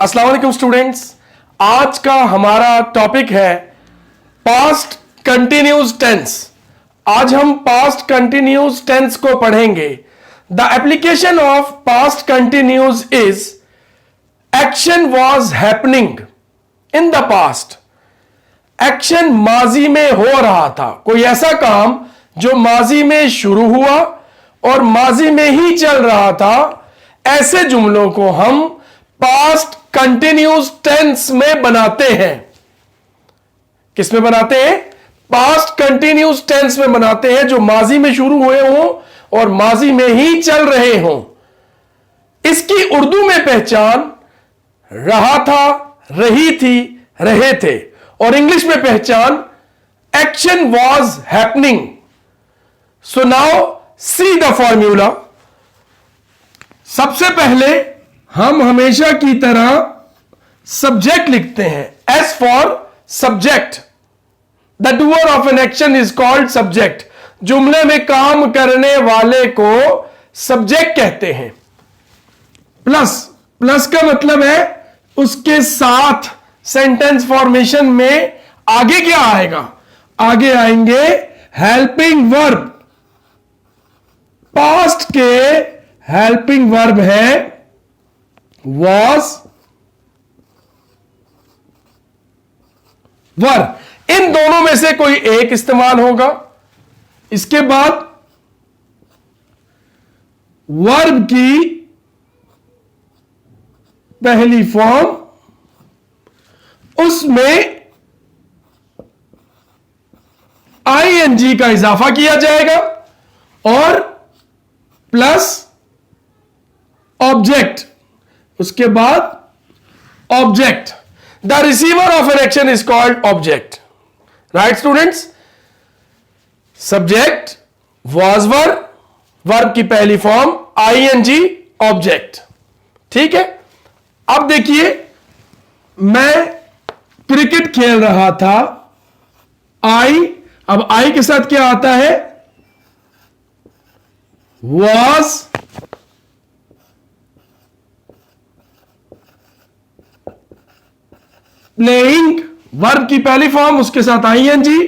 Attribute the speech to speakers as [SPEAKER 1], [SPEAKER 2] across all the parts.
[SPEAKER 1] अस्सलाम वालेकुम स्टूडेंट्स, आज का हमारा टॉपिक है पास्ट कंटिन्यूस टेंस। आज हम पास्ट कंटिन्यूस टेंस को पढ़ेंगे। The application of past continuous is action was happening in the past. Action माजी में हो रहा था, कोई ऐसा काम जो माजी में शुरू हुआ और माजी में ही चल रहा था, ऐसे जुमलों को हम पास्ट कंटिन्यूस टेंस में बनाते हैं। किस में बनाते हैं? पास्ट कंटिन्यूस टेंस में बनाते हैं, जो माजी में शुरू हुए हों और माजी में ही चल रहे हों। इसकी उर्दू में पहचान रहा था, रही थी, रहे थे, और इंग्लिश में पहचान action was happening. So now see the formula. सबसे पहले हम हमेशा की तरह सब्जेक्ट लिखते हैं। S for subject. The doer of an action is called subject. जुमले में काम करने वाले को सब्जेक्ट कहते हैं। प्लस, प्लस का मतलब है उसके साथ सेंटेंस फॉर्मेशन में आगे क्या आएगा? आगे आएंगे हेल्पिंग वर्ब। पास्ट के हेल्पिंग वर्ब है was, were। इन दोनों में से कोई एक इस्तेमाल होगा। इसके बाद वर्ब की पहली फॉर्म, उसमें आईएनजी का इजाफा किया जाएगा और प्लस ऑब्जेक्ट। उसके बाद object. The receiver of an action is called object. Right students? Subject, was were, verb की पहली फॉर्म आईएनजी, ऑब्जेक्ट। ठीक है। अब देखिए, मैं क्रिकेट खेल रहा था। आई, अब आई के साथ क्या आता है? वॉज, प्लेइंग, वर्ब की पहली फॉर्म, उसके साथ ING,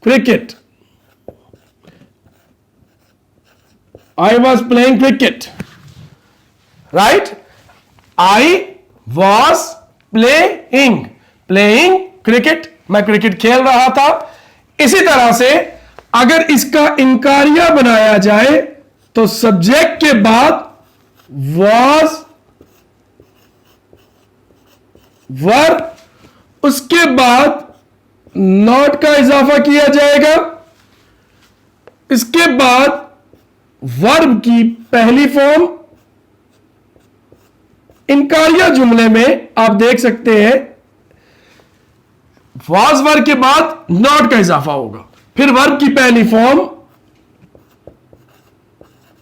[SPEAKER 1] cricket. I was playing cricket. Right? I was playing, playing cricket. मैं क्रिकेट खेल रहा था। इसी तरह से अगर इसका इंकारिया बनाया जाए तो सब्जेक्ट के बाद वॉज, वर्ब, उसके बाद नॉट का इजाफा किया जाएगा। इसके बाद वर्ब की पहली फॉर्म। इनकारिया जुमले में आप देख सकते हैं वॉज वर्ब के बाद नॉट का इजाफा होगा, फिर वर्ब की पहली form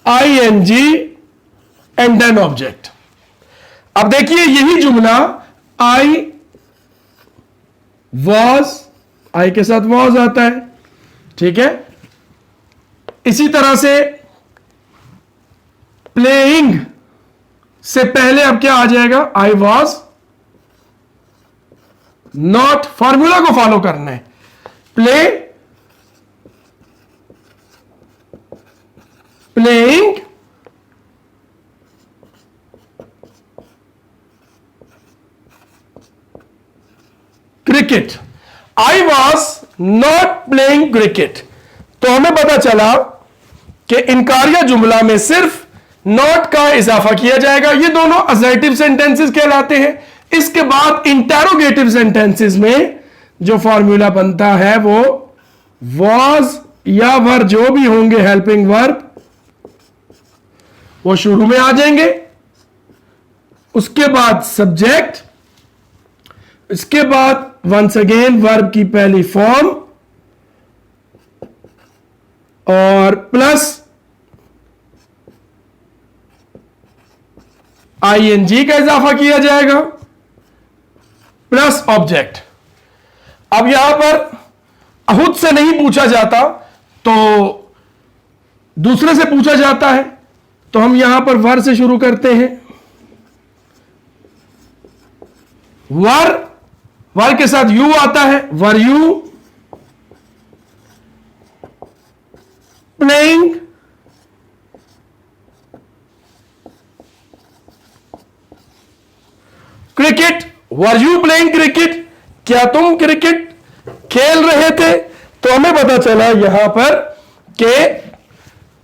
[SPEAKER 1] ING and then object. अब देखिए, यही जुमला आई वॉज, आई के साथ वॉज आता है। ठीक है। इसी तरह से प्लेइंग से पहले अब क्या आ जाएगा? आई वॉज नॉट। फॉर्मूला को फॉलो करना है। Play, playing, cricket. I was not playing cricket. तो हमें पता चला कि इनकारिया जुमला में सिर्फ नॉट का इजाफा किया जाएगा। ये दोनों असर्टिव सेंटेंसेस कहलाते हैं। इसके बाद इंटेरोगेटिव सेंटेंसेस में जो फॉर्मूला बनता है वो वॉज या वर, जो भी होंगे हेल्पिंग वर्ब, वो शुरू में आ जाएंगे। उसके बाद सब्जेक्ट, इसके बाद वंस अगेन वर्ब की पहली फॉर्म और प्लस आईएनजी का इजाफा किया जाएगा, प्लस ऑब्जेक्ट। अब यहां पर खुद से नहीं पूछा जाता तो दूसरे से पूछा जाता है, तो हम यहां पर वर से शुरू करते हैं। वर के साथ यू आता है, वर you playing cricket, were you playing cricket, क्या तुम क्रिकेट खेल रहे थे? तो हमें पता चला यहां पर के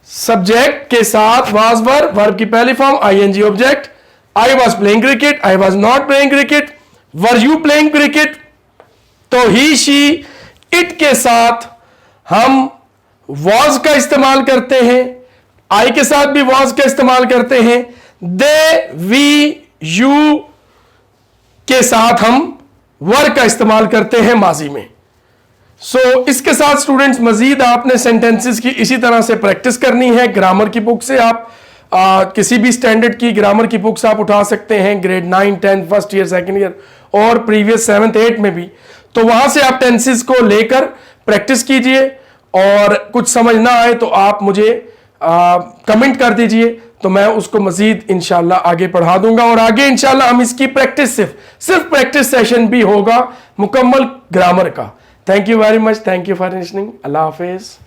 [SPEAKER 1] सब्जेक्ट के साथ वाज वर्ब की पहली form ING object, I was playing cricket, I was not playing cricket, were you playing cricket, तो ही शी इट के साथ हम वॉज का इस्तेमाल करते हैं, आई के साथ भी वॉज का इस्तेमाल करते हैं, दे वी यू के साथ हम वर का इस्तेमाल करते हैं माजी में। इसके साथ स्टूडेंट्स मजीद आपने सेंटेंसेस की इसी तरह से प्रैक्टिस करनी है। ग्रामर की बुक से आप किसी भी स्टैंडर्ड की ग्रामर की बुक्स आप उठा सकते हैं, grade 9, 10, first year, second year और प्रीवियस 7th 8th में भी। तो वहां से आप टेंसेस को लेकर प्रैक्टिस कीजिए और कुछ समझ ना आए तो आप मुझे कमेंट कर दीजिए, तो मैं उसको मजीद इंशाल्लाह आगे पढ़ा दूंगा। और आगे इंशाल्लाह हम इसकी प्रैक्टिस सिर्फ प्रैक्टिस सेशन भी होगा मुकम्मल ग्रामर का। Thank you very much, thank you for listening. Allah Hafiz.